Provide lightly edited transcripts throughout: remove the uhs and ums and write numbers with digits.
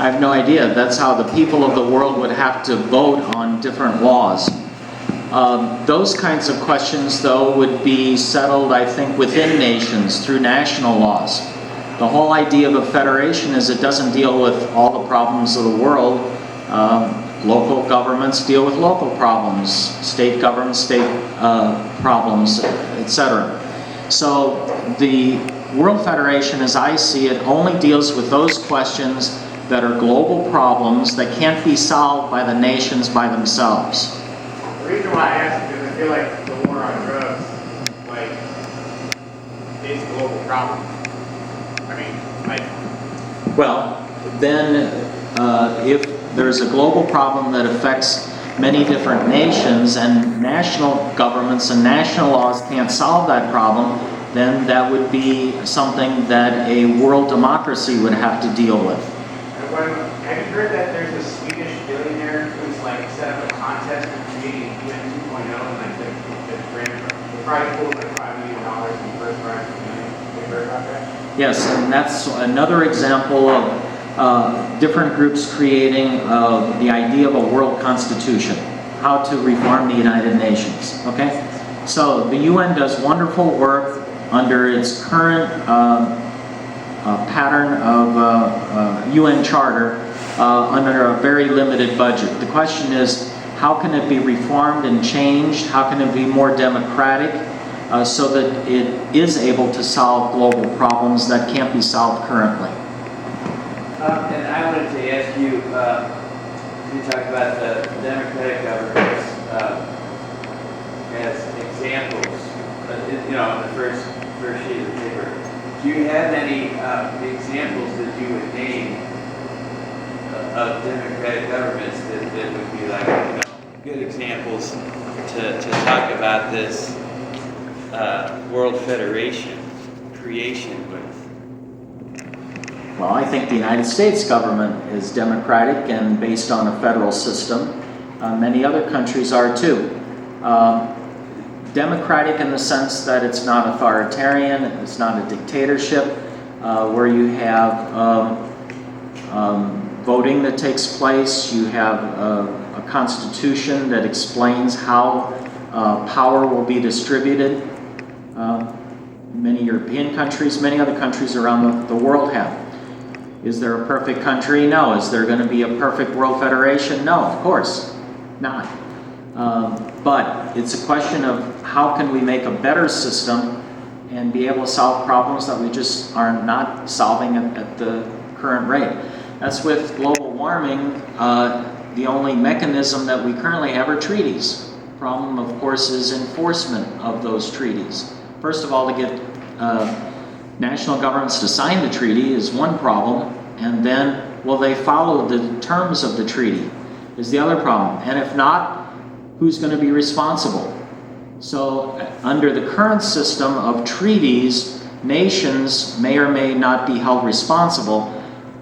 I have no idea. That's how the people of the world would have to vote on different laws. Those kinds of questions, though, would be settled, I think, within nations through national laws. The whole idea of a federation is it doesn't deal with all the problems of the world. Local governments deal with local problems, state governments, state problems, etc. So the World Federation, as I see it, only deals with those questions that are global problems that can't be solved by the nations by themselves. The reason why I ask is because I feel like the war on drugs, like, is a global problem. I mean, like... Well, then if there's a global problem that affects many different nations and national governments and national laws can't solve that problem, then that would be something that a world democracy would have to deal with. Have you heard that there's a Swedish billionaire who's like set up a contest for creating UN 2.0 and like the prize pool is like $5 million in the first prize? Have you heard about that? Yes, and that's another example of different groups creating the idea of a world constitution, how to reform the United Nations, okay? So the UN does wonderful work under its current pattern of UN Charter under a very limited budget. The question is, how can it be reformed and changed? How can it be more democratic so that it is able to solve global problems that can't be solved currently? And I wanted to ask you, you talked about the democratic governments as examples, you know, on the first sheet of paper. Do you have any examples that you would name of democratic governments that would be like, you know, good examples to talk about this World Federation creation with? Well, I think the United States government is democratic and based on a federal system. Many other countries are too. Democratic in the sense that it's not authoritarian, it's not a dictatorship, where you have voting that takes place, you have a constitution that explains how power will be distributed. Many European countries, many other countries around the world have. Is there a perfect country? No. Is there going to be a perfect World Federation? No, of course not. But it's a question of how can we make a better system and be able to solve problems that we just are not solving at the current rate. That's with global warming. The only mechanism that we currently have are treaties. The problem, of course, is enforcement of those treaties. First of all, to get national governments to sign the treaty is one problem, and then will they follow the terms of the treaty is the other problem. And if not, who's going to be responsible? So under the current system of treaties, nations may or may not be held responsible.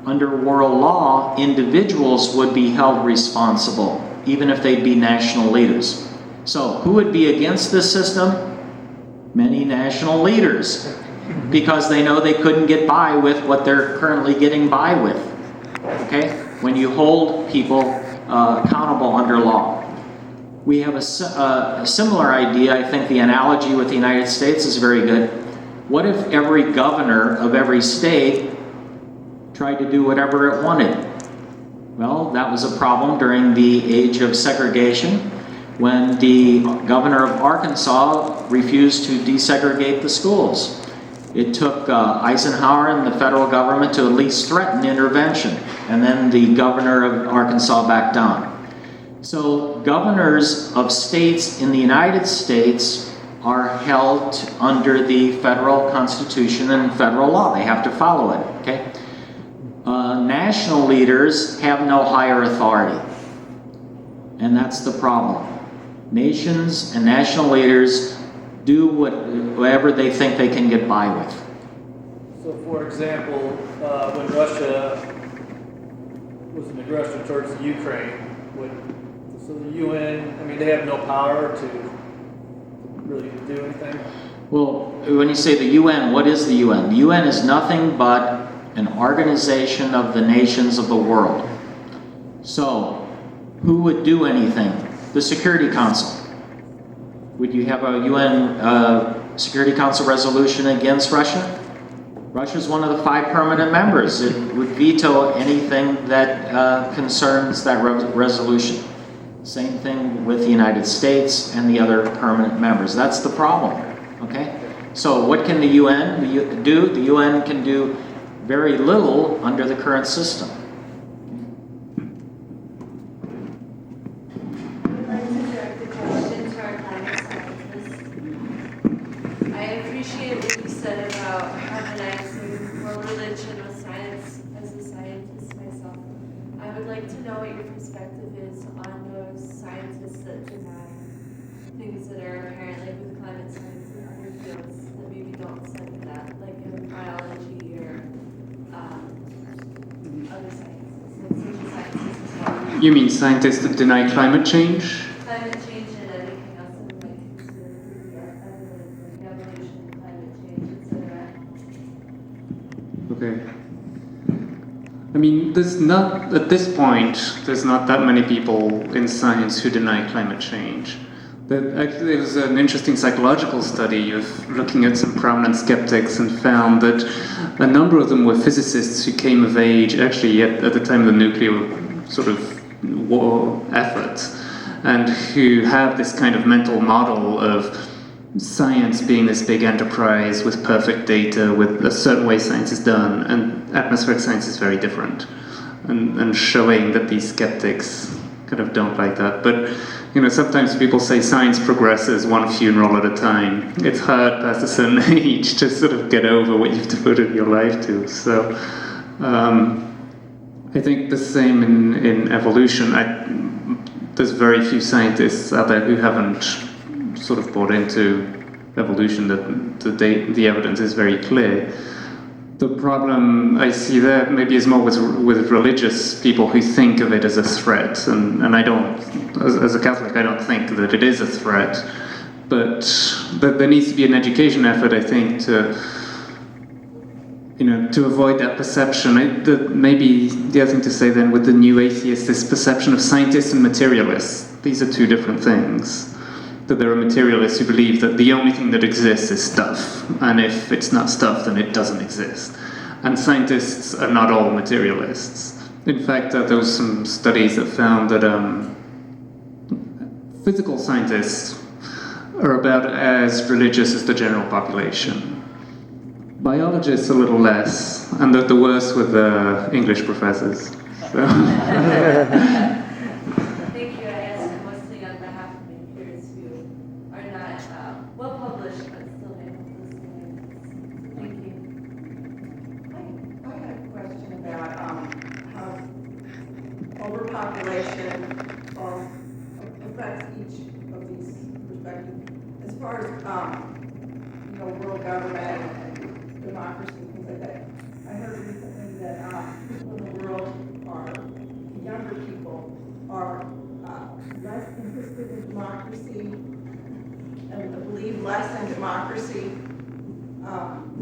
Under world law, individuals would be held responsible, even if they'd be national leaders. So who would be against this system? Many national leaders, because they know they couldn't get by with what they're currently getting by with. Okay? When you hold people accountable under law. We have a similar idea. I think the analogy with the United States is very good. What if every governor of every state tried to do whatever it wanted? Well, that was a problem during the age of segregation, when the governor of Arkansas refused to desegregate the schools. It took Eisenhower and the federal government to at least threaten intervention, and then the governor of Arkansas backed down. So governors of states in the United States are held under the federal constitution and federal law. They have to follow it, okay? National leaders have no higher authority, and that's the problem. Nations and national leaders do whatever they think they can get by with. So, for example, when Russia was an aggressor towards the Ukraine, so the UN, I mean, they have no power to really do anything? Well, when you say the UN, what is the UN? The UN is nothing but an organization of the nations of the world. So, who would do anything? The Security Council. Would you have a UN Security Council resolution against Russia? Russia is one of the 5 permanent members. It would veto anything that concerns that resolution. Same thing with the United States and the other permanent members. That's the problem, okay? So what can the UN do? The UN can do very little under the current system. I'd like to direct a question to our climate scientist. I appreciate what you said about harmonizing world religion with science. As a scientist myself, I would like to know what your perspective is on those scientists that deny things that are apparent, like with climate science and other fields that maybe don't study that, like in biology or other sciences, like social sciences as well. You mean scientists that deny climate change? Climate change and anything else that we might consider to be evidence, like evolution, climate change, etc. Okay. I mean, at this point, there's not that many people in science who deny climate change. Actually, there was an interesting psychological study of looking at some prominent skeptics and found that a number of them were physicists who came of age actually at the time of the nuclear sort of war effort, and who have this kind of mental model of science being this big enterprise with perfect data, with a certain way science is done, and atmospheric science is very different, and showing that these skeptics kind of don't like that. But you know, sometimes people say science progresses one funeral at a time. It's hard past a certain age to sort of get over what you've devoted your life to. So I think the same in evolution. There's very few scientists out there who haven't sort of bought into evolution, that the evidence is very clear. The problem I see there maybe is more with religious people who think of it as a threat, and I don't, as a Catholic, I don't think that it is a threat, but there needs to be an education effort, I think, to avoid that perception. Maybe the other thing to say then with the new atheists, this perception of scientists and materialists. These are two different things. That there are materialists who believe that the only thing that exists is stuff, and if it's not stuff, then it doesn't exist. And scientists are not all materialists. In fact, there was some studies that found that physical scientists are about as religious as the general population. Biologists a little less, and the worst with English professors. So. Thank you. I ask mostly on behalf of my peers who are not well published but still make those claims. Thank you. I had a question about how overpopulation affects each of these perspectives. As far as world government and democracy and things like that, I heard recently that people in the world younger people are less interested in democracy and believe less in democracy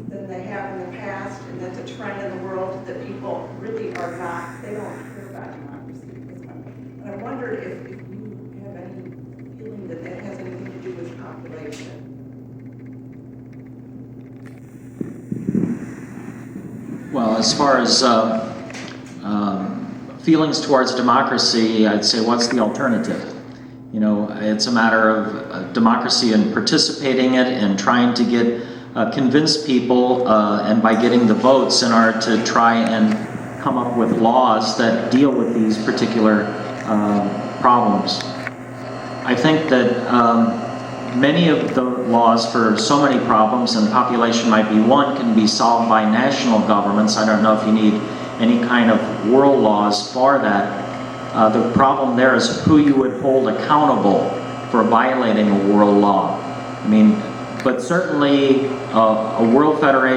than they have in the past, and that's a trend in the world that people really are not, they don't care about democracy at this time. And I wondered if you have any feeling that that has anything to do with population. Well, as far as feelings towards democracy, I'd say, what's the alternative? You know, it's a matter of democracy and participating in it and trying to get convince people, and by getting the votes in order to try and come up with laws that deal with these particular problems. I think that many of the laws for so many problems, and population might be one, can be solved by national governments. I don't know if you need any kind of world laws for that. The problem there is who you would hold accountable for violating a world law. I mean, but certainly a world federation